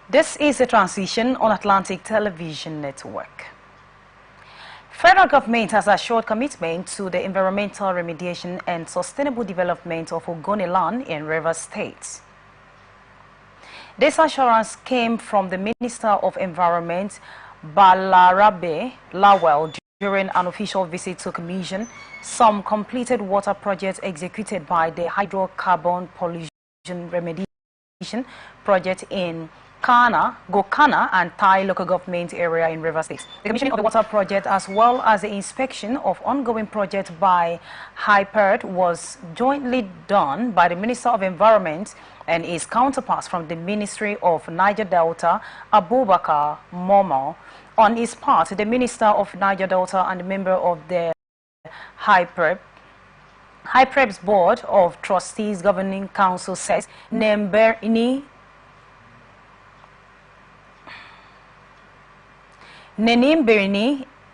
This is a transition on Atlantic Television Network. Federal government has assured commitment to the environmental remediation and sustainable development of Ogoniland in Rivers State. This assurance came from the Minister of Environment, Balarabe Lawal, during an official visit to commission some completed water projects executed by the Hydrocarbon Pollution Remediation Project in Gokana and Thai local government area in Rivers State. The commissioning of the water project as well as the inspection of ongoing projects by HYPERD was jointly done by the Minister of Environment and his counterparts from the Ministry of Niger Delta, Abubakar Momo. On his part, the Minister of Niger Delta and the member of the HYPERD's Board of Trustees Governing Council says Nenimberini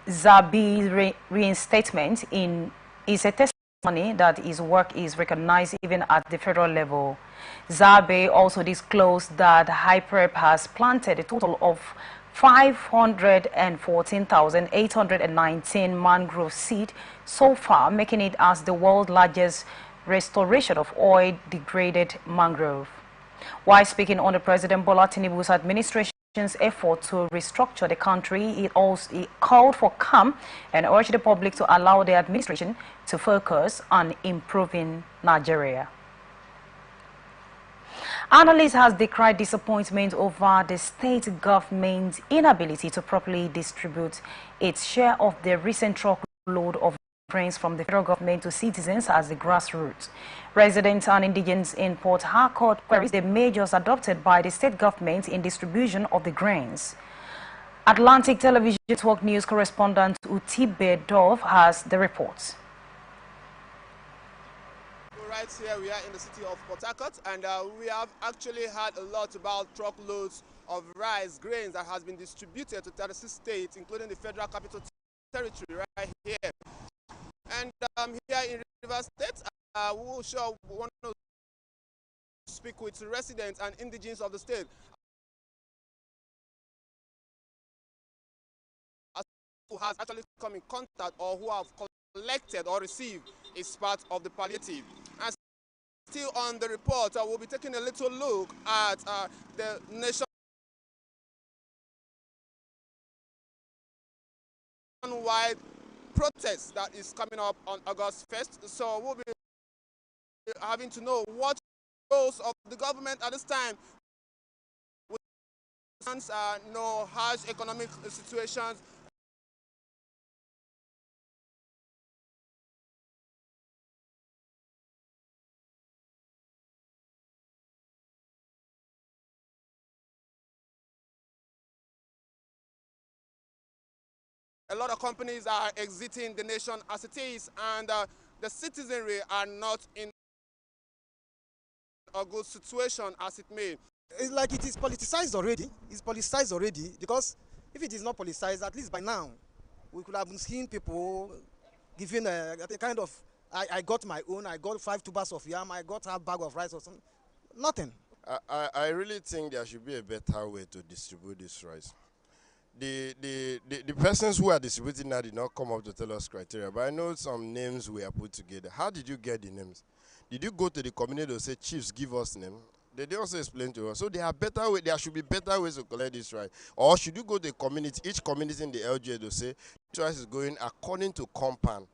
Zabi's reinstatement is a testimony that his work is recognized even at the federal level. Zabe also disclosed that HYPERD has planted a total of 514,819 mangrove seed so far, making it as the world's largest restoration of oil-degraded mangrove. While speaking on the President Bola Tinubu's administration's effort to restructure the country, he called for calm and urged the public to allow the administration to focus on improving Nigeria. Analysts have decried disappointment over the state government's inability to properly distribute its share of the recent truckload of grains from the federal government to citizens as the grassroots. Residents and indigents in Port Harcourt queries the measures adopted by the state government in distribution of the grains. Atlantic Television Network News correspondent Utibe Dove has the reports. Right here we are in the city of Port Harcourt, and we have actually heard a lot about truckloads of rice grains that has been distributed to 36 states, including the Federal Capital Territory right here. And here in Rivers State, we will want to speak with residents and indigents of the state who has actually come in contact or who have collected or received is part of the palliative. And still on the report, we'll be taking a little look at the nationwide protest that is coming up on August 1st. So we'll be having to know what goals of the government at this time with no harsh economic situations. A lot of companies are exiting the nation as it is, and the citizenry are not in a good situation as it may. It's like it is politicized already. It's politicized already because if it is not politicized, at least by now, we could have been seeing people giving a kind of, I got my own, I got 5 tubers of yam, I got half bag of rice or something. Nothing. I really think there should be a better way to distribute this rice. The persons who are distributing now did not come up to tell us criteria, but I know some names were put together. How did you get the names? Did you go to the community to say, chiefs, give us name? They also explain to us. So there are better way. There should be better ways to collect this rice. Or should you go to the community, each community in the LGA to say, this rice is going according to compound?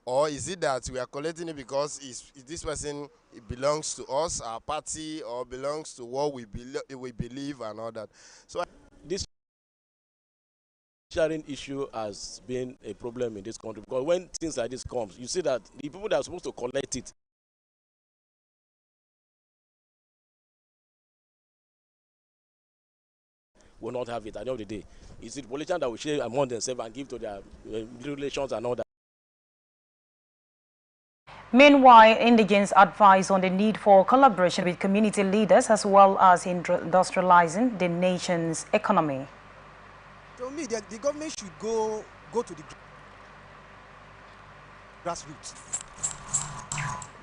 Or is it that we are collecting it because is this person, it belongs to us, our party, or belongs to what we believe and all that? So this sharing issue has been a problem in this country because when things like this comes, you see that the people that are supposed to collect it will not have it at the end of the day. It's the politicians that will share among themselves and give to their relations and all that. Meanwhile, indigents advise on the need for collaboration with community leaders as well as industrializing the nation's economy. To me, the government should go to the grassroots.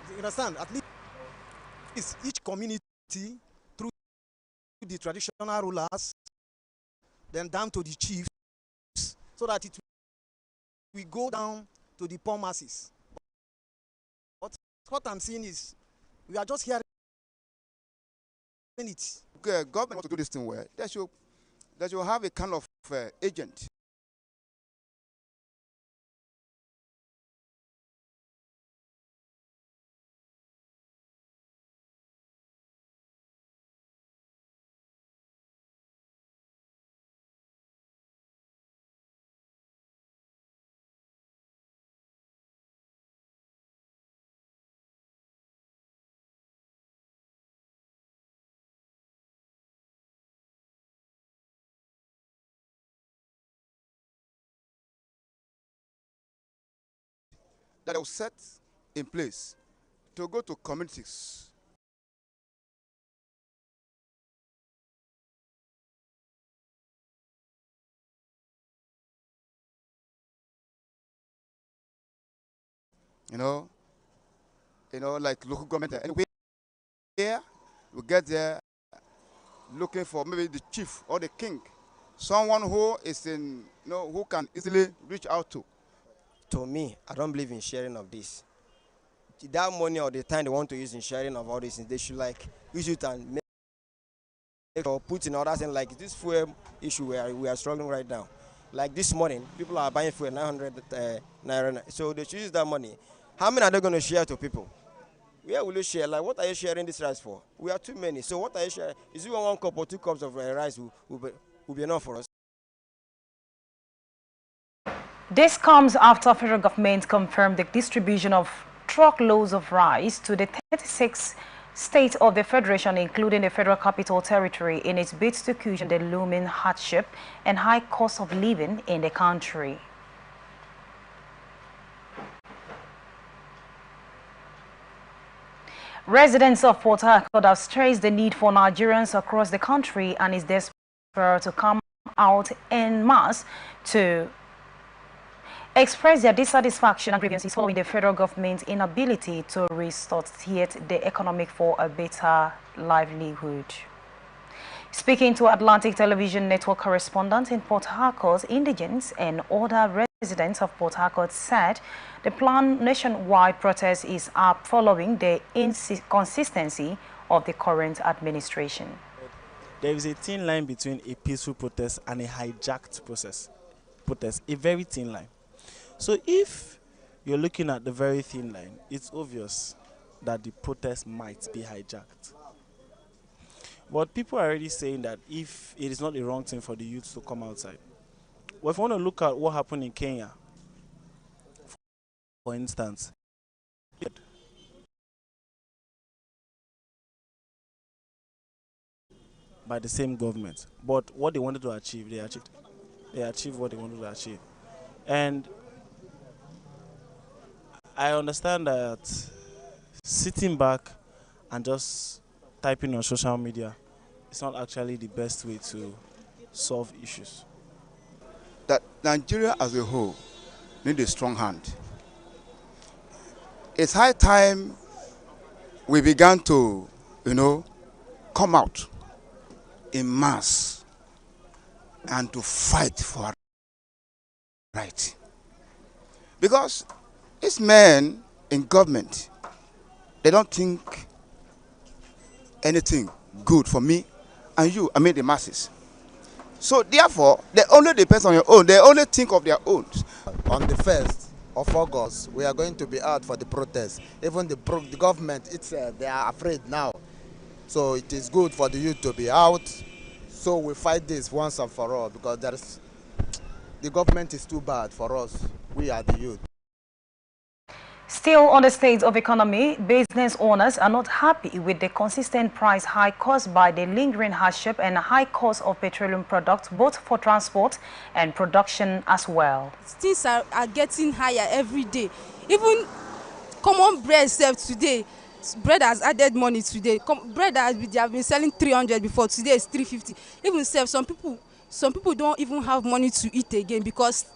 You understand? At least each community through the traditional rulers, then down to the chiefs, so that it will go down to the poor masses. But what I'm seeing is we are just hearing it. Okay, government wants to do this thing well. They should have a kind of agent. That will set in place to go to communities. You know, like local government. Anyway, here we get there looking for maybe the chief or the king, someone who is in, who can easily reach out to. To me, I don't believe in sharing of this. That money or the time they want to use in sharing of all this, they should like use it and make or put in other things like this fuel issue where we are struggling right now. Like this morning, people are buying fuel 900 naira, so they should use that money. How many are they going to share to people? Where will you share? Like, what are you sharing this rice for? We are too many. So what are you sharing? Is it 1 cup or 2 cups of rice will be enough for us? This comes after federal government confirmed the distribution of truckloads of rice to the 36 states of the Federation, including the Federal Capital Territory, in its bid to cushion the looming hardship and high cost of living in the country. Residents of Port Harcourt have stressed the need for Nigerians across the country and is desperate to come out en masse to express their dissatisfaction and grievances following the federal government's inability to restore-yet the economic for a better livelihood. Speaking to Atlantic Television Network correspondents in Port Harcourt, indigents and other residents of Port Harcourt said the planned nationwide protest is up following the inconsistency of the current administration. There is a thin line between a peaceful protest and a hijacked protest, a very thin line. So if you're looking at the very thin line, it's obvious that the protest might be hijacked. But people are already saying that if it is not a wrong thing for the youth to come outside. Well, if you want to look at what happened in Kenya, for instance, by the same government, but what they wanted to achieve, they achieved. They achieved what they wanted to achieve. And I understand that sitting back and just typing on social media is not actually the best way to solve issues. That Nigeria as a whole need a strong hand. It's high time we began to, come out in mass and to fight for our right. Because these men in government, they don't think anything good for me and you, the masses. So therefore, they only depend on your own. They only think of their own. On the 1st of August, we are going to be out for the protest. Even the government itself, they are afraid now. So it is good for the youth to be out. So we fight this once and for all, because the government is too bad for us. We are the youth. Still on the state of economy, business owners are not happy with the consistent price hike caused by the lingering hardship and high cost of petroleum products, both for transport and production as well. Things are getting higher every day. Even common bread itself today, bread has added money today. Bread they have been selling 300 before, today is 350. Even some people don't even have money to eat again, because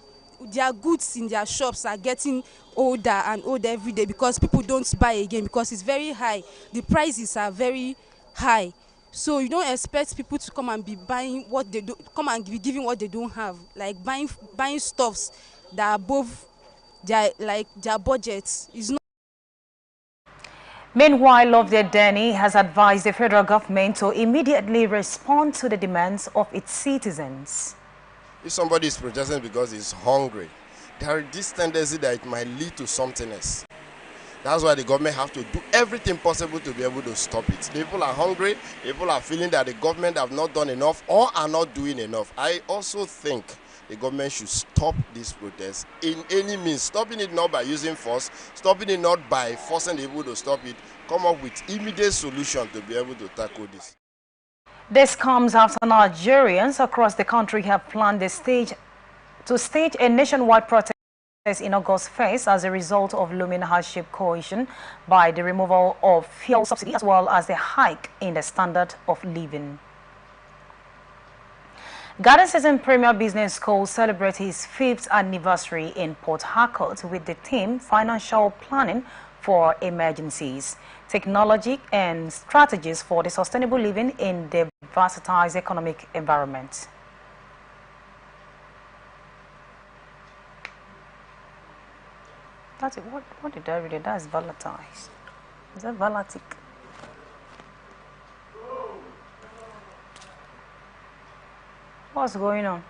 their goods in their shops are getting older and older every day, because people don't buy again because it's very high. The prices are very high. So you don't expect people to come and be buying what they do, come and be giving what they don't have, like buying stuffs that are above their budget is not. Meanwhile, Loveday Denny has advised the federal government to immediately respond to the demands of its citizens. If somebody is protesting because he's hungry, there is this tendency that it might lead to something else. That's why the government have to do everything possible to be able to stop it. The people are hungry, people are feeling that the government have not done enough or are not doing enough. I also think the government should stop this protest in any means, stopping it not by using force, stopping it not by forcing the people to stop it, come up with immediate solution to be able to tackle this. This comes after Nigerians across the country have planned to stage a nationwide protest in August 1st as a result of looming hardship coercion by the removal of fuel subsidy as well as the hike in the standard of living. Garden Season Premier Business School celebrates its 5th anniversary in Port Harcourt with the theme Financial Planning for Emergencies, Technology and Strategies for the Sustainable Living in the Versatile Economic Environment. That's it. What did I read it? That's volatile. Is that volatile? What's going on?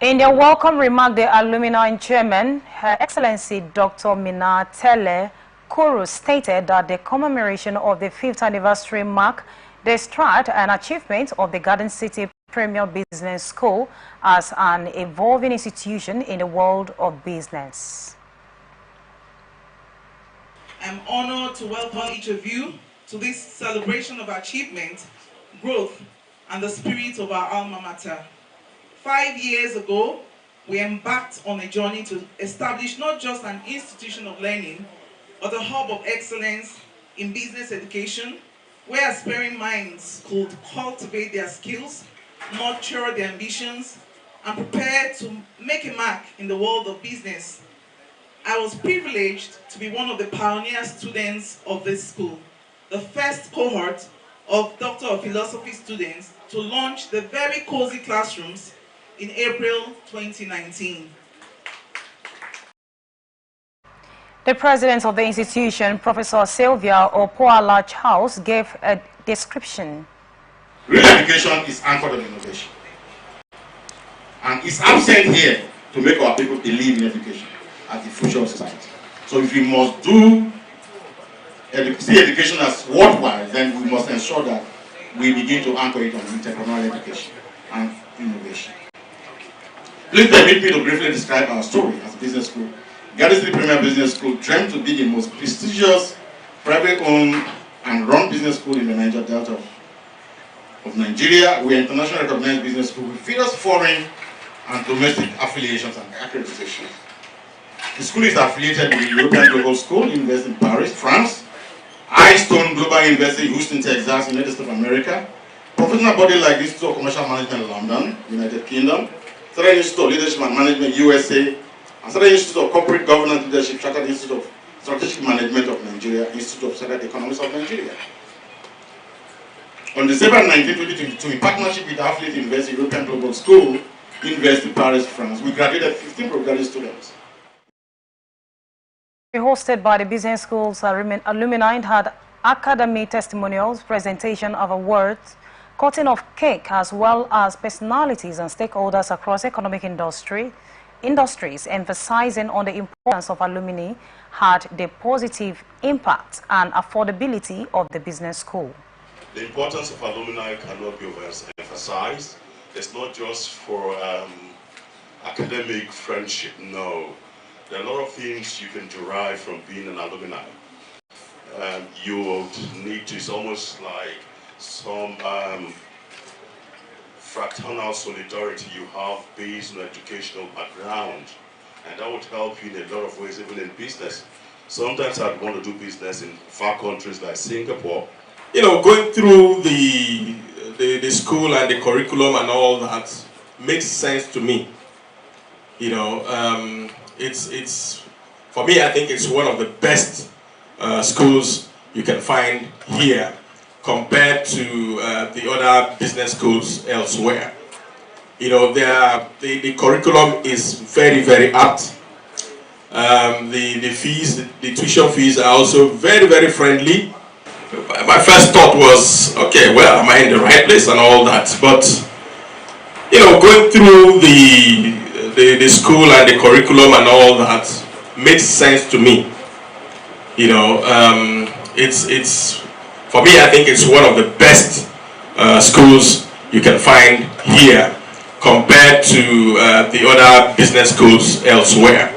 In their welcome remark, the alumni chairman, Her Excellency Dr. Mina Tele Kuru, stated that the commemoration of the 5th anniversary mark the stride and achievement of the Garden City Premier Business School as an evolving institution in the world of business. I'm honored to welcome each of you to this celebration of achievement, growth, and the spirit of our alma mater. 5 years ago, we embarked on a journey to establish not just an institution of learning, but a hub of excellence in business education, where aspiring minds could cultivate their skills, nurture their ambitions, and prepare to make a mark in the world of business. I was privileged to be one of the pioneer students of this school, the first cohort of Doctor of Philosophy students to launch the very cozy classrooms in April 2019. The president of the institution, Professor Sylvia Opoala Charles, gave a description. Real education is anchored on innovation. And it's absent here to make our people believe in education as the future of society. So if we must do see education as worthwhile, then we must ensure that we begin to anchor it on entrepreneurial education and innovation. Please permit me to briefly describe our story as a business school. Garden City Premier Business School dreamt to be the most prestigious private-owned and run business school in the Niger Delta of Nigeria. We are internationally recognized business school with various foreign and domestic affiliations and accreditations. The school is affiliated with the European Global School, University in Paris, France, iStone Global University, Houston, Texas, United States of America, professional body like the Institute of Commercial Management, London, United Kingdom, Central Institute of Leadership and Management, USA, and Central Institute of Corporate Governance Leadership, Chartered Institute of Strategic Management of Nigeria, Institute of Chartered Economics of Nigeria. On December 19, 2022, in partnership with affiliate University European Global School, University Paris, France, we graduated 15 postgraduate students. Hosted by the business school's alumni had academic testimonials, presentation of awards, cutting of cake, as well as personalities and stakeholders across economic industries emphasizing on the importance of alumni had the positive impact and affordability of the business school. The importance of alumni cannot be overemphasized. It's not just for academic friendship, no. There are a lot of things you can derive from being an alumni. You would need to, it's almost like some fraternal solidarity you have based on educational background. And that would help you in a lot of ways, even in business. Sometimes I'd want to do business in far countries like Singapore. You know, going through the school and the curriculum and all that makes sense to me. You know, it's for me, I think it's one of the best schools you can find here compared to the other business schools elsewhere. You know, the curriculum is very, very apt. The fees, the tuition fees are also very, very friendly. My first thought was, okay, well, am I in the right place and all that? But, you know, going through the school and the curriculum and all that makes sense to me. You know, it's for me, I think it's one of the best schools you can find here compared to the other business schools elsewhere.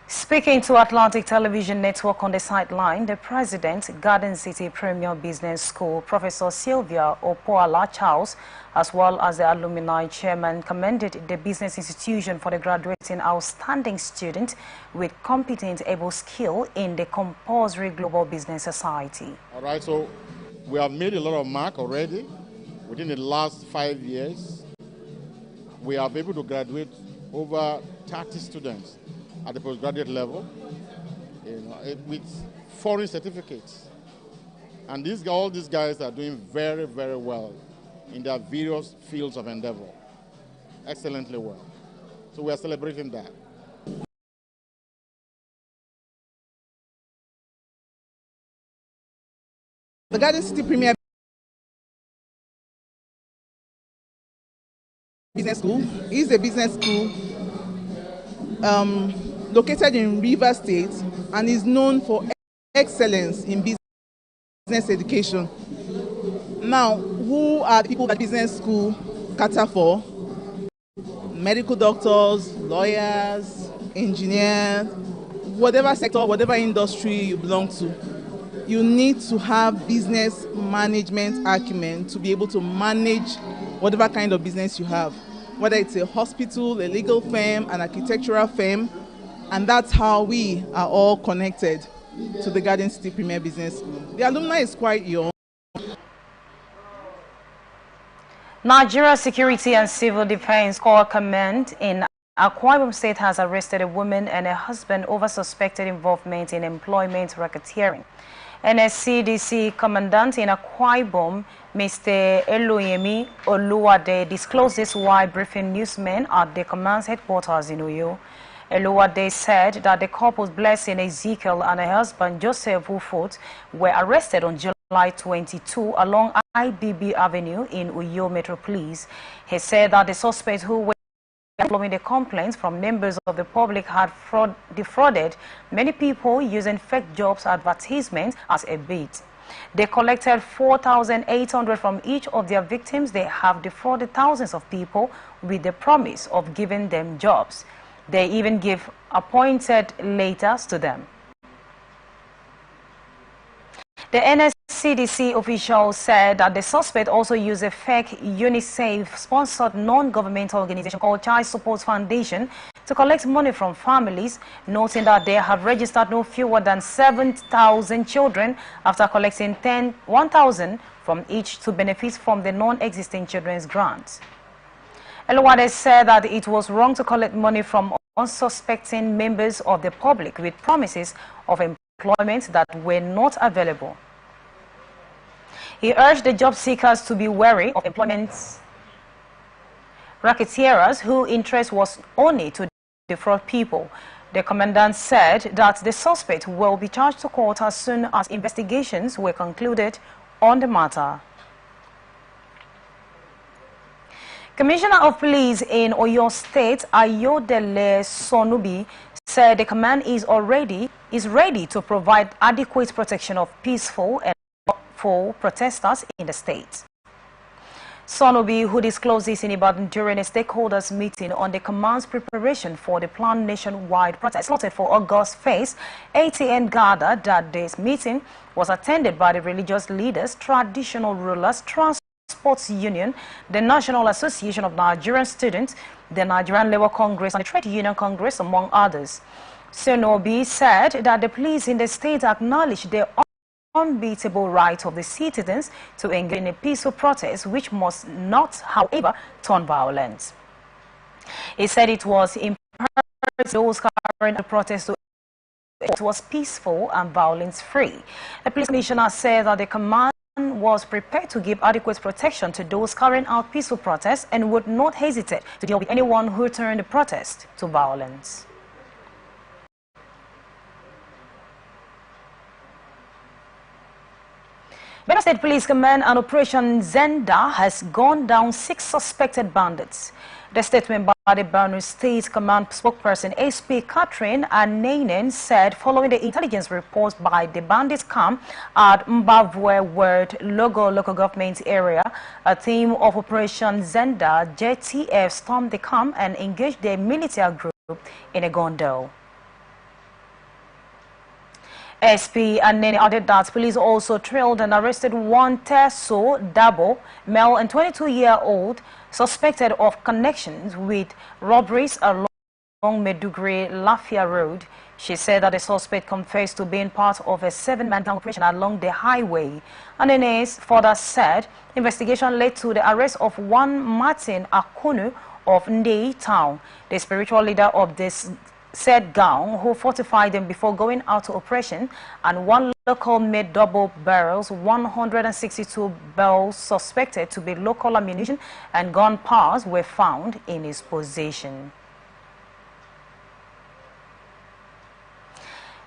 Speaking to Atlantic Television Network on the sideline, the president, Garden City Premier Business School, Professor Sylvia Opoala Charles, as well as the alumni chairman, commended the business institution for the graduating outstanding student with competent, able skill in the compulsory global business society. All right, so we have made a lot of mark already. Within the last 5 years, we have been able to graduate over 30 students at the postgraduate level, you know, with foreign certificates. And all these guys are doing very, very well in their various fields of endeavor. Excellently well. So we are celebrating that. The Garden City Premier Business School is a business school located in Rivers State and is known for excellence in business education. Now, who are the people that business school cater for? Medical doctors, lawyers, engineers, whatever sector, whatever industry you belong to. You need to have business management acumen to be able to manage whatever kind of business you have, whether it's a hospital, a legal firm, an architectural firm, and that's how we are all connected to the Garden City Premier Business School. The alumni is quite young. Nigeria Security and Civil Defense Corps Command in Akwa Ibom State has arrested a woman and her husband over suspected involvement in employment racketeering. NSCDC Commandant in Akwa Ibom, Mr. Eloyemi Oluwade, disclosed this while briefing newsmen at the command's headquarters in Uyo. Oluwade said that the couples Blessing Ezekiel and her husband Joseph Ufot were arrested on July 22 along IBB Avenue in Uyo Metropolis. He said that the suspects who were following the complaints from members of the public had defrauded many people using fake jobs advertisements as a bait. They collected 4,800 from each of their victims. They have defrauded thousands of people with the promise of giving them jobs. They even give appointed letters to them. The NSCDC official said that the suspect also used a fake UNICEF-sponsored non-governmental organization called Child Support Foundation to collect money from families, noting that they have registered no fewer than 7,000 children after collecting 1,000 from each to benefit from the non-existing children's grant. Eluwade said that it was wrong to collect money from unsuspecting members of the public with promises of employment that were not available. He urged the job seekers to be wary of employment racketeers whose interest was only to defraud people. The commandant said that the suspect will be charged to court as soon as investigations were concluded on the matter. Commissioner of Police in Oyo State, Ayodele Sonubi, said the command is ready to provide adequate protection of peaceful and lawful protesters in the state. Sonubi, who disclosed this in Ibadan during a stakeholders meeting on the command's preparation for the planned nationwide protest slotted for August 1st, ATN gathered that this meeting was attended by the religious leaders, traditional rulers, Sports Union, the National Association of Nigerian Students, the Nigerian Labour Congress, and the Trade Union Congress, among others. Sonobi said that the police in the state acknowledge the unbeatable right of the citizens to engage in a peaceful protest, which must not, however, turn violent. He said it was imperative those carrying the protest to it was peaceful and violence-free. The police commissioner said that the command was prepared to give adequate protection to those carrying out peaceful protests and would not hesitate to deal with anyone who turned the protest to violence. Benue State Police Command and Operation Zenda has gone down 6 suspected bandits. The statement by the Benue State Command spokesperson SP Catherine Ananen said following the intelligence reports by the bandits camp at Mbavwe Ward local government area, a team of Operation Zenda JTF stormed the camp and engaged the military group in a gun-duel. SP Anene added that police also trailed and arrested one Teso Dabo, male and 22-year-old, suspected of connections with robberies along Meduguri Lafia Road. She said that the suspect confessed to being part of a 7-man gang operation along the highway. Anene further said investigation led to the arrest of one Martin Akunu of Ndei Town, the spiritual leader of this said gang, who fortified them before going out to operation, and one local made double barrels, 162 barrels suspected to be local ammunition and gun parts were found in his possession.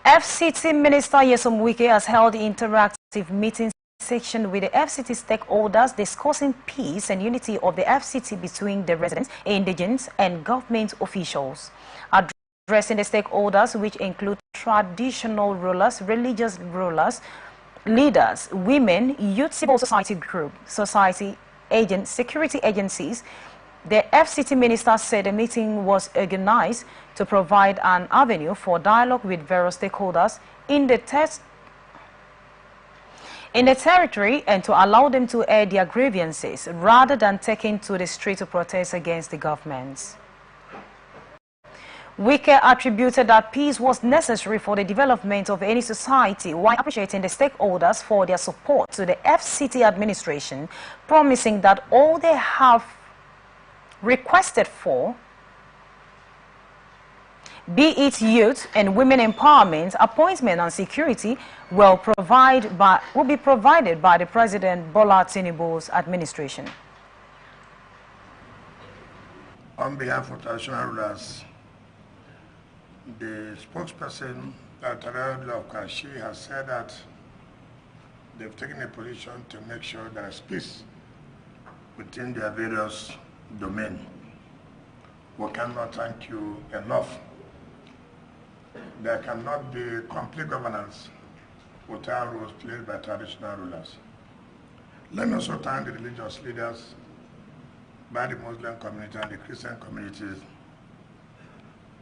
FCT Minister Nyesom Wike has held interactive meeting section with the FCT stakeholders discussing peace and unity of the FCT between the residents, indigents, and government officials. Addressing the stakeholders, which include traditional rulers, religious rulers, leaders, women, youth, civil society group, security agencies, the FCT minister said the meeting was organized to provide an avenue for dialogue with various stakeholders in the territory and to allow them to air their grievances rather than taking to the street to protest against the government. Wike attributed that peace was necessary for the development of any society while appreciating the stakeholders for their support to the FCT administration, promising that all they have requested for, be it youth and women empowerment, appointment and security, will be provided by the President Bola Tinubu's administration. On behalf of traditional rulers, the spokesperson, Tarayod Kashi, has said that they've taken a position to make sure there is peace within their various domains. we cannot thank you enough. There cannot be complete governance without roles played by traditional rulers. Let me also thank the religious leaders, by the Muslim community and the Christian communities,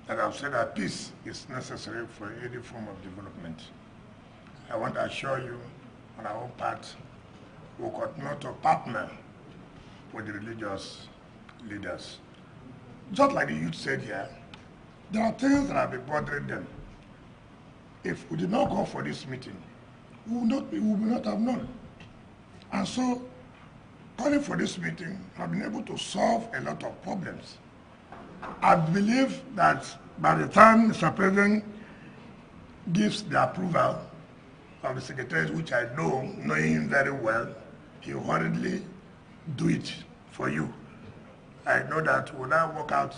that have said that peace is necessary for any form of development. I want to assure you, on our own part, we will continue to partner with the religious leaders. Just like the youth said here, there are things that have been bothering them. If we did not go for this meeting, we would not have known. And so, calling for this meeting have been able to solve a lot of problems. I believe that by the time Mr. President gives the approval of the secretary, which I know, knowing him very well, he will hurriedly do it for you. I know that we'll now work out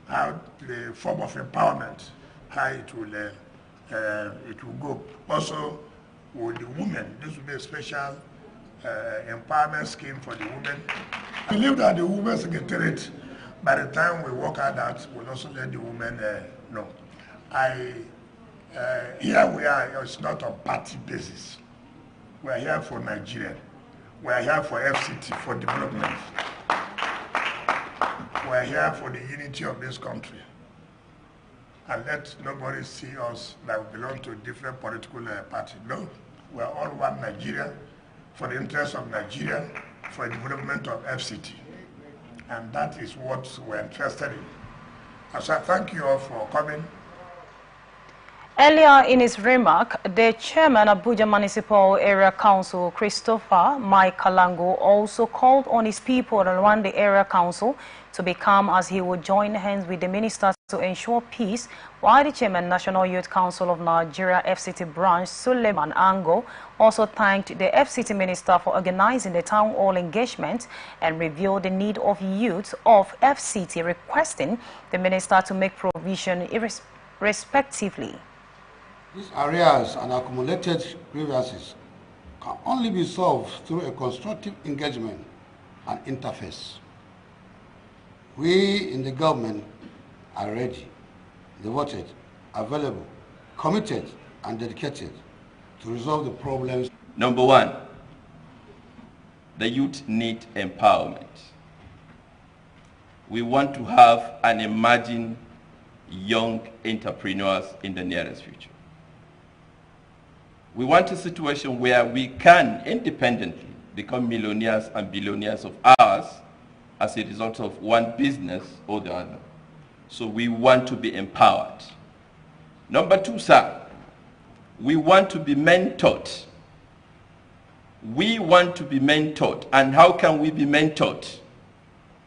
how the form of empowerment, how it will go. Also, with the women, this will be a special empowerment scheme for the women. I believe that the Women's Secretariat, by the time we work out that, will also let the women know. Here we are, it's not on party basis. We are here for Nigeria. We are here for FCT, for development. We are here for the unity of this country. And let nobody see us that we belong to a different political party. No, we are all one Nigeria, for the interest of Nigeria, for the development of FCT. And that is what we're interested in. So I thank you all for coming. Earlier in his remark, the chairman of Abuja Municipal Area Council, Christopher Mike Kalango, also called on his people around the area council to be calm as he would join hands with the minister to ensure peace, while the chairman, National Youth Council of Nigeria FCT branch, Suleiman Ango, also thanked the FCT minister for organizing the town hall engagement and revealed the need of youth of FCT, requesting the minister to make provision respectively. These arrears and accumulated grievances can only be solved through a constructive engagement and interface. We in the government are ready, devoted, available, committed, and dedicated to resolve the problems. Number one, the youth need empowerment. We want to have an emerging young entrepreneurs in the nearest future. We want a situation where we can independently become millionaires and billionaires of ours as a result of one business or the other. So we want to be empowered. Number two, sir, we want to be mentored. We want to be mentored. And how can we be mentored?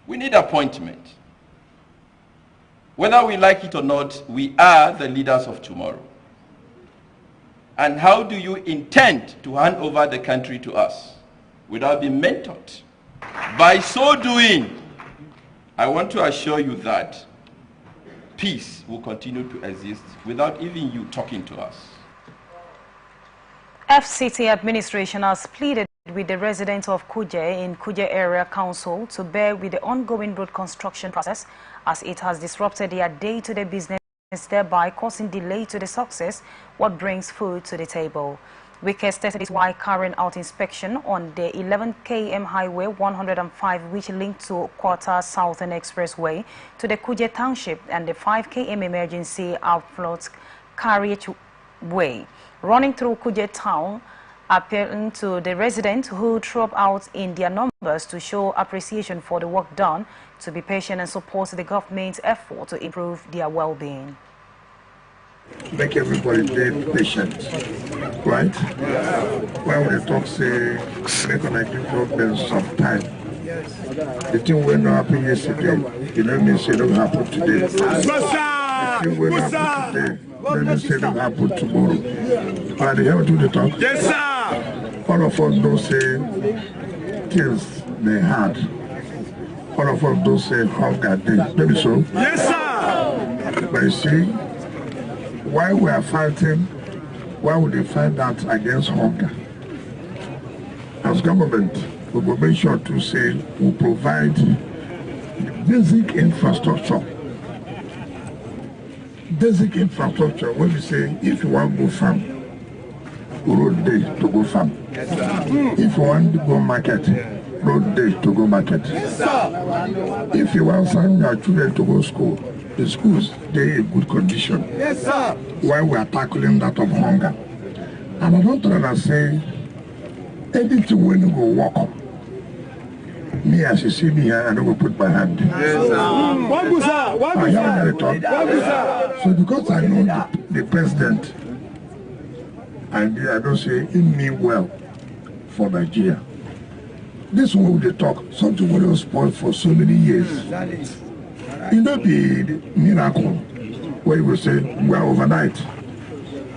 We need appointment. Whether we like it or not, we are the leaders of tomorrow. And how do you intend to hand over the country to us without being mentored? By so doing, I want to assure you that peace will continue to exist without even you talking to us. FCT administration has pleaded with the residents of Kuje in Kuje Area Council to bear with the ongoing road construction process as it has disrupted their day-to-day business, thereby causing delay to the success what brings food to the table. Wike stated this while carrying out inspection on the 11 km Highway 105, which linked to Quarter Southern Expressway to the Kuje Township, and the 5 km emergency outflow carriageway running through Kuje Town, appealing to the residents who drove out in their numbers to show appreciation for the work done, to be patient and support the government's effort to improve their well-being. Make everybody be patient, right? When we talk, say, make an improvement sometime. The thing will not happen yesterday, it don't mean say it don't happen today. The thing will not happen today, it don't mean say it don't happen tomorrow. Are they able to talk? Yes, sir! All of us don't say things they had. All of us don't say hunger day. Maybe so? Yes, sir! But you see, why we are fighting, why would they fight that against hunger? As government, we will make sure to say we provide the basic infrastructure. Basic infrastructure, when we say if you want to go farm, road day to go farm. Yes, if you want to go market, road day to go market. Yes, if you want send your children to go school, the schools they in good condition. Yes, sir. While we are tackling that of hunger. And I don't try to say anything when you go walk up. Me as you see me here, I don't go put my hand. Yes, sir. So because I know the president, and I don't say he mean well for Nigeria. This one they talk, something will spoil for so many years. It not be the miracle where you will say, well, overnight.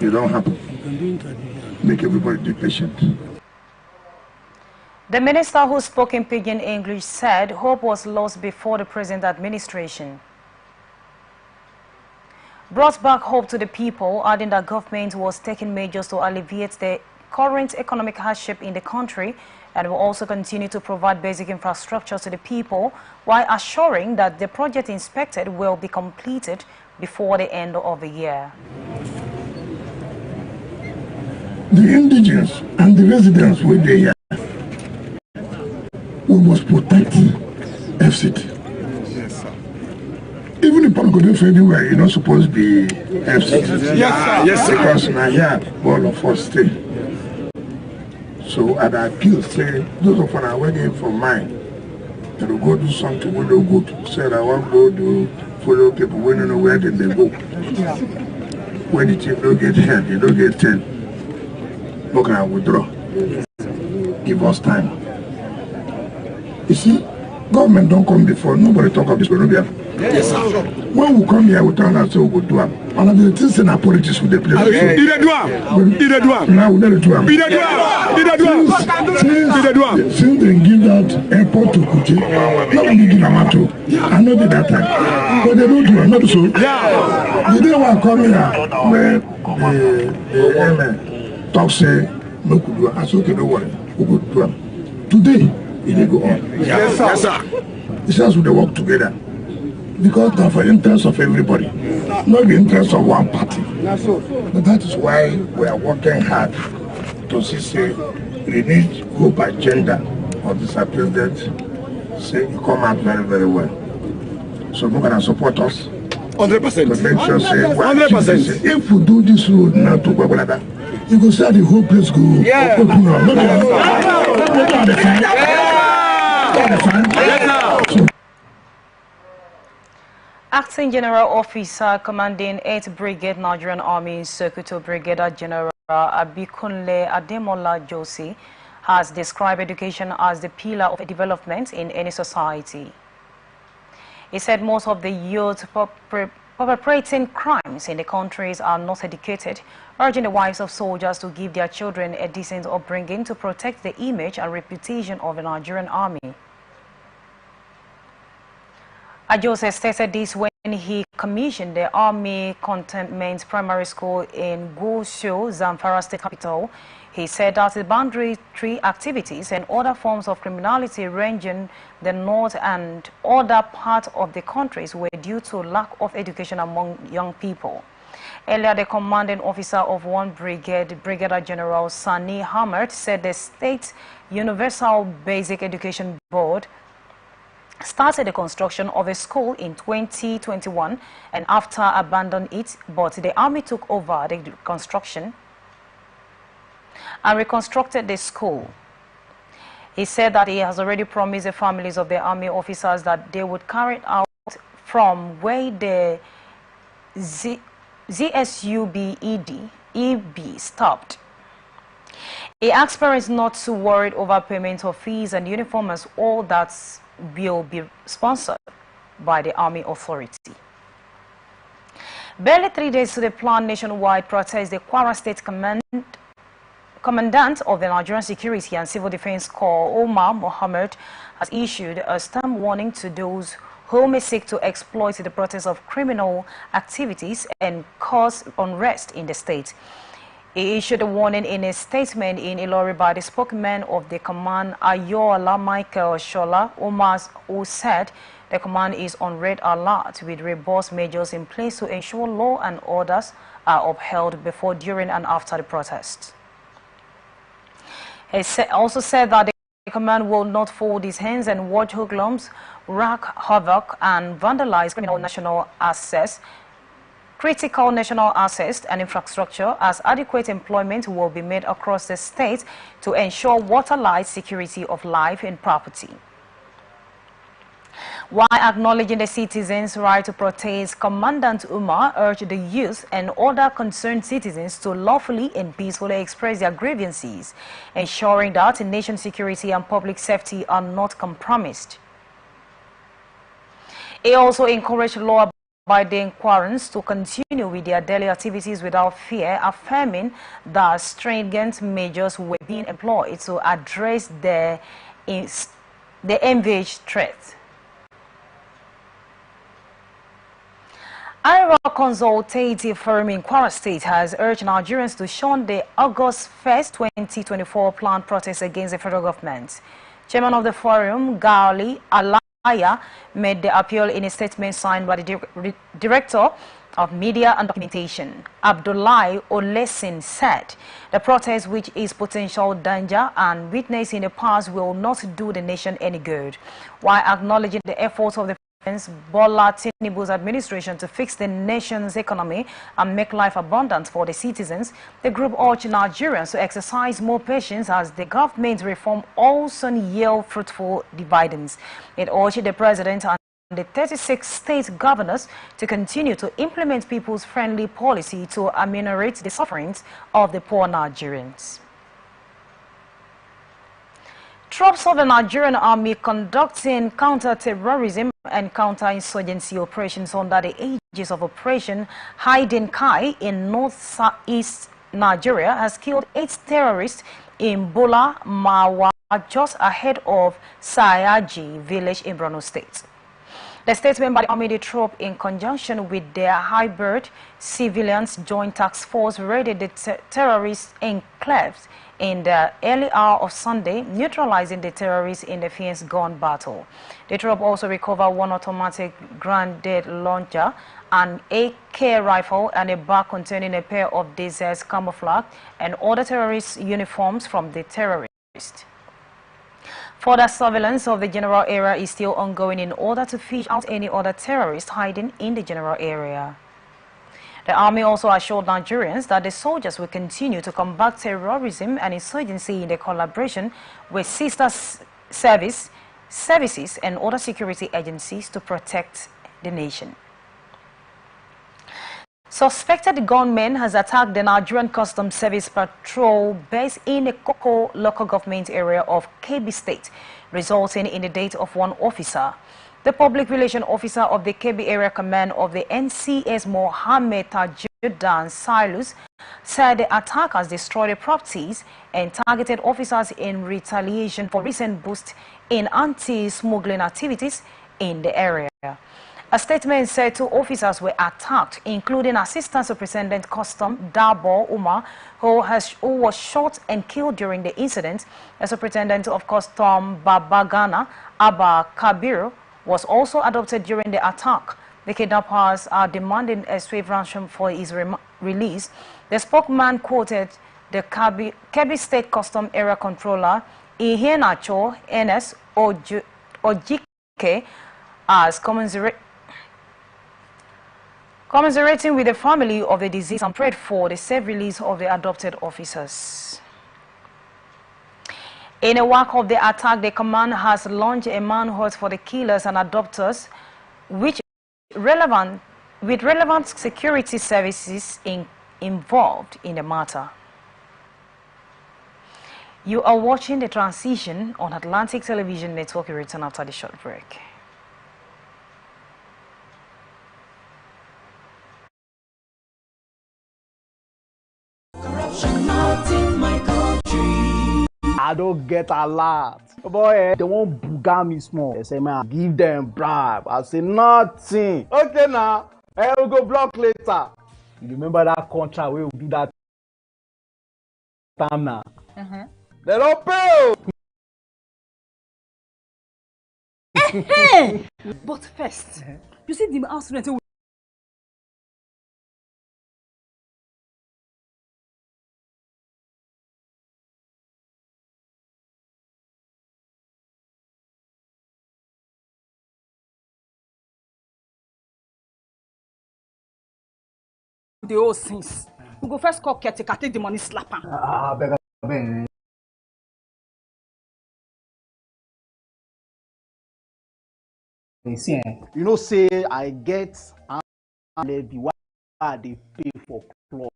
It don't happen. Make everybody be patient. The minister who spoke in Pidgin English said hope was lost before the present administration. Brought back hope to the people, adding that government was taking measures to alleviate the current economic hardship in the country and will also continue to provide basic infrastructure to the people while assuring that the project inspected will be completed before the end of the year. The indigenous and the residents were there. We must protect FCT. Yes, sir. Even if I'm going to anywhere, you're not supposed to be FCT. Yes, sir. Yes, sir. Because now here, all of us stay. So, and I appeal, say, those of us are working for mine, they will go do something we don't go to. Say, I want to go do follow people, we don't know where they go. When the team don't get help, you don't get 10. Look, I withdraw. Give us time. You see, government don't come before, nobody talk of this Colombia. Yes, sir. When we come here, we tell us we go do it. And the things in our politics with the place. Now we don't do it. Since they give that airport to Kuchi, not only give them to, I know that time. But they don't do it, not so. The day when I come here, where the airman talk say, no could do it. I say, okay, don't worry, we go do it. Today, it go on. Yes, sir. Yes, sir. It's just we work together. Because they're for the interest of everybody, not the interest of one party. But that is why we are working hard to see the need hope agenda of this president say it come out very, very well. So we're going to support us 100%. To make sure say 100%. If we do this road now to Guagualada, you go see the whole place go. Yeah. Acting General Officer Commanding 8th Brigade Nigerian Army Sokoto Brigadier General Abikunle Ademola Josi has described education as the pillar of development in any society. He said most of the youth perpetrating crimes in the countries are not educated, urging the wives of soldiers to give their children a decent upbringing to protect the image and reputation of the Nigerian Army. Ajose stated this when he commissioned the Army Cantonment Primary School in Gusau, Zamfara State Capital. He said that the boundary tree activities and other forms of criminality ranging the north and other parts of the countries were due to lack of education among young people. Earlier, the commanding officer of one brigade, Brigadier General Sani Hamert, said the State Universal Basic Education Board started the construction of a school in 2021 and after abandoned it, but the Army took over the construction and reconstructed the school. He said that he has already promised the families of the Army officers that they would carry it out from where the ZSUB stopped. He asked parents not to worry over payment of fees and uniform as all that will be sponsored by the Army Authority. Barely 3 days to the planned nationwide protest, the Kwara State Commandant of the Nigerian Security and Civil Defense Corps, Omar Mohammed, has issued a stern warning to those who may seek to exploit the protest of criminal activities and cause unrest in the state. He issued a warning in a statement in Ilori by the spokesman of the command, Ayola Michael Shola Omar, who said The command is on red alert with robust measures in place to ensure law and orders are upheld before, during and after the protest. He also said that the command will not fold its hands and watch hoodlums wreak havoc and vandalize critical national assets and infrastructure, as adequate employment will be made across the state to ensure water-light security of life and property. While acknowledging the citizens' right to protest, Commandant Umar urged the youth and other concerned citizens to lawfully and peacefully express their grievances, ensuring that nation security and public safety are not compromised. He also encouraged law-abiding Kwarans to continue with their daily activities without fear, affirming that stringent measures were being employed to address the envisaged threat. Our consultative forum in Kwara State has urged Nigerians to shun the August 1st, 2024 planned protest against the federal government. Chairman of the forum, Gali Alaya, made the appeal in a statement signed by the Director of Media and Documentation. Abdullahi Olesin said the protest, which is potential danger and witnessed in the past, will not do the nation any good. While acknowledging the efforts of the Bola Tinubu's administration to fix the nation's economy and make life abundant for the citizens, the group urged Nigerians to exercise more patience as the government reform also yield fruitful dividends. It urged the president and the 36 state governors to continue to implement people's friendly policy to ameliorate the sufferings of the poor Nigerians. Troops of the Nigerian Army conducting counter-terrorism and counter-insurgency operations under the aegis of Operation Hiding Kai in north-east Nigeria has killed 8 terrorists in Bola Mawa, just ahead of Sayaji village in Borno State. The statement by the Army troop, in conjunction with their hybrid civilians joint task force, raided the terrorist enclaves in the early hour of Sunday, neutralizing the terrorists in the fierce gun battle. The troop also recovered 1 automatic grenade launcher, an AK rifle, and a bag containing a pair of desert camouflage and other terrorist uniforms from the terrorists. Further surveillance of the general area is still ongoing in order to fish out any other terrorists hiding in the general area. The Army also assured Nigerians that the soldiers will continue to combat terrorism and insurgency in the collaboration with sister services and other security agencies to protect the nation. Suspected gunman has attacked the Nigerian Customs Service patrol based in the Koko local government area of Kebbi State, resulting in the death of 1 officer. The public relations officer of the Kebbi Area Command of the NCS, Mohammed Tajudan Silus, said the attackers destroyed the properties and targeted officers in retaliation for recent boost in anti-smuggling activities in the area. A statement said 2 officers were attacked, including Assistant Superintendent Custom Dabo Umar, who was shot and killed during the incident. The Superintendent of Custom Babagana Abba Kabiru was also adopted during the attack. The kidnappers are demanding a swift ransom for his release. The spokesman quoted the Kebbi State Custom Area Controller Ihenacho Enes Ojike as commiserating with the family of the deceased and prayed for the safe release of the adopted officers. In a wake of the attack, the command has launched a manhunt for the killers and adopters, with relevant security services involved in the matter. You are watching The Transition on Atlantic Television Network. We return after the short break. I don't get a lot. Boy, they won't booga me small. They say, man, give them bribe. I say, nothing. Okay, now, we'll go block later. You remember that contract where we do that time now? They don't pay. But first, you see the house rent the whole since. We go first call caretaker, take the money, slap am. Beg, beg. See, you know, say I get levy why they pay for club.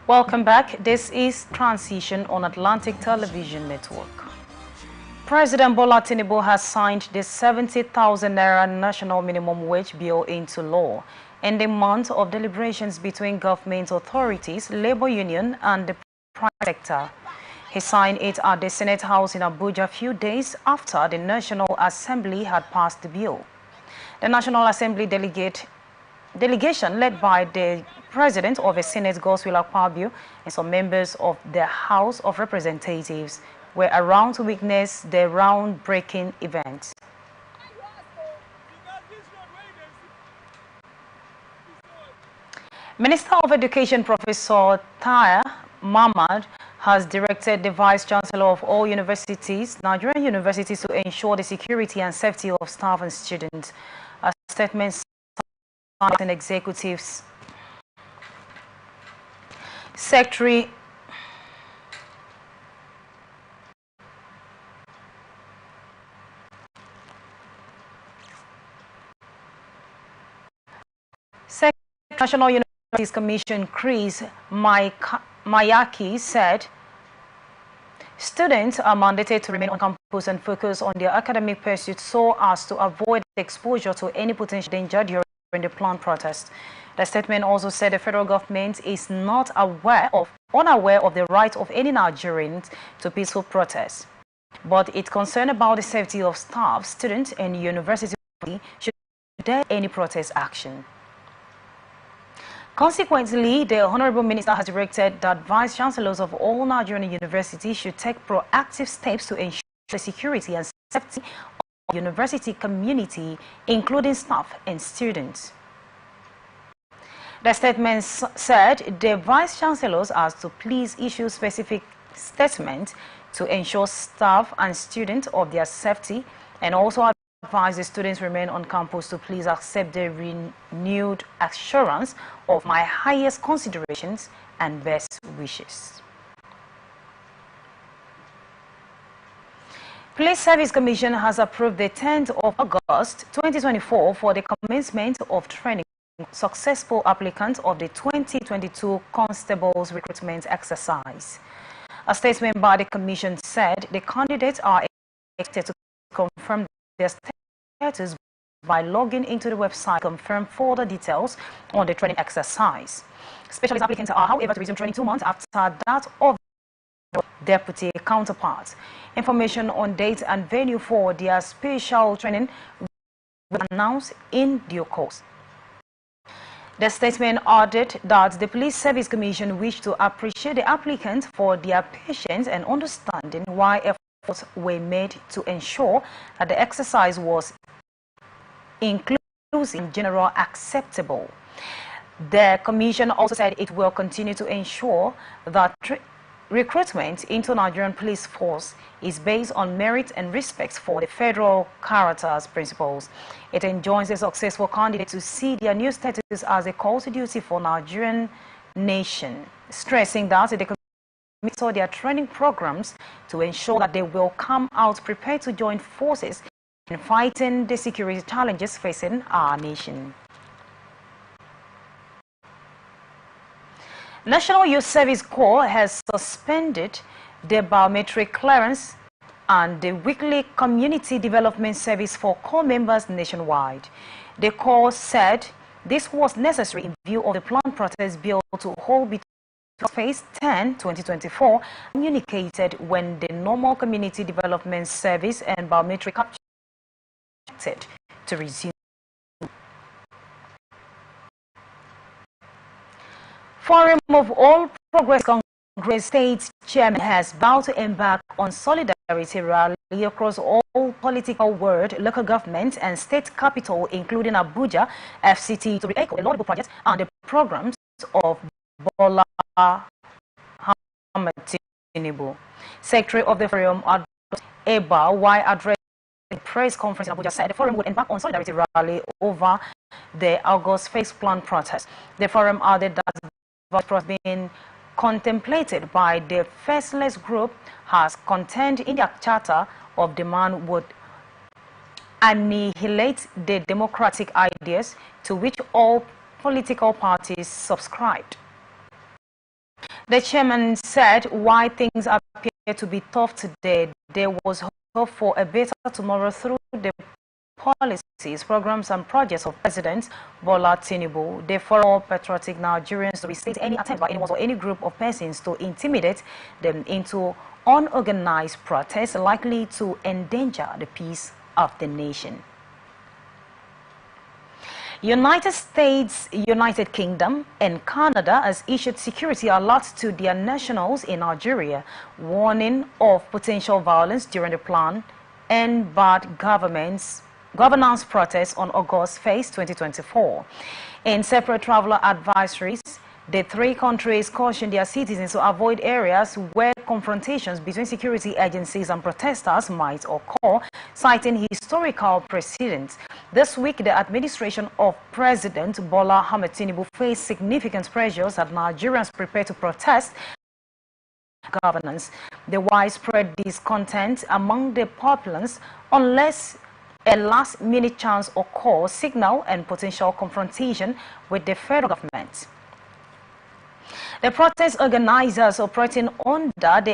Welcome back. This is Transition on Atlantic Television Network. President Bola Tinubu has signed the 70,000 naira national minimum wage bill into law in the month of deliberations between government authorities, labor union and the private sector. He signed it at the Senate House in Abuja a few days after the National Assembly had passed the bill. The National Assembly delegation led by the President of the Senate, Godswill Akpabio, and some members of the House of Representatives were around to witness the groundbreaking event. Minister of Education Professor Tahir Mahmood has directed the Vice Chancellor of all universities, Nigerian universities, to ensure the security and safety of staff and students. A statement signed and executives Secretary National Universities Commission Chris Mayaki said students are mandated to remain on campus and focus on their academic pursuits so as to avoid exposure to any potential danger during the planned protest. The statement also said the federal government is not unaware of the right of any Nigerians to peaceful protest, but it's concerned about the safety of staff, students, and university should there any protest action. Consequently, the Honorable Minister has directed that Vice Chancellors of all Nigerian universities should take proactive steps to ensure the security and safety of the university community, including staff and students. The statement said the Vice Chancellors are to please issue specific statements to ensure staff and students of their safety, and also advise the students remain on campus to please accept the renewed assurance of my highest considerations and best wishes. Police Service Commission has approved the 10th of August 2024 for the commencement of training successful applicants of the 2022 Constables Recruitment Exercise. A statement by the Commission said the candidates are expected to confirm their status by logging into the website, confirm further details on the training exercise. Specialist applicants are, however, to resume training 2 months after that of deputy counterparts. Information on date and venue for their special training will be announced in due course. The statement added that the Police Service Commission wished to appreciate the applicants for their patience and understanding why efforts were made to ensure that the exercise was inclusive and general acceptable. The Commission also said it will continue to ensure that recruitment into Nigerian police force is based on merit and respect for the federal character's principles. It enjoins the successful candidates to see their new status as a call to duty for Nigerian nation, stressing that they commit their training programs to ensure that they will come out prepared to join forces in fighting the security challenges facing our nation. National Youth Service Corps has suspended the biometric clearance and the weekly community development service for Corps members nationwide. The Corps said this was necessary in view of the planned protest bill to hold between Phase 10, 2024, communicated when the normal community development service and biometric capture to resume. Forum of All Progress Congress States Chairman has vowed to embark on solidarity rally across all political world, local government and state capital, including Abuja, FCT, to re-echo the laudable projects and the programs of Bola Ahmed Tinubu. Secretary of the Forum, Eba, while addressing a press conference in Abuja, said the Forum would embark on solidarity rally over the August phase plan protest. The Forum added that being contemplated by the faceless group has contained in their charter of demand would annihilate the democratic ideas to which all political parties subscribed. The chairman said while things appear to be tough today, there was hope for a better tomorrow through the policies, programs and projects of President Bola Tinubu. Therefore, patriotic Nigerians to resist any attempt by anyone or any group of persons to intimidate them into unorganized protests likely to endanger the peace of the nation. United States, United Kingdom and Canada has issued security alerts to their nationals in Nigeria, warning of potential violence during the planned and bad governance protests on August 1st, 2024. In separate traveler advisories, the three countries cautioned their citizens to avoid areas where confrontations between security agencies and protesters might occur, citing historical precedents. This week, the administration of President Bola Ahmed Tinubu faced significant pressures as Nigerians prepare to protest governance. The widespread discontent among the populace, unless a last-minute chance occurs, signal and potential confrontation with the federal government. The protest organizers operating under the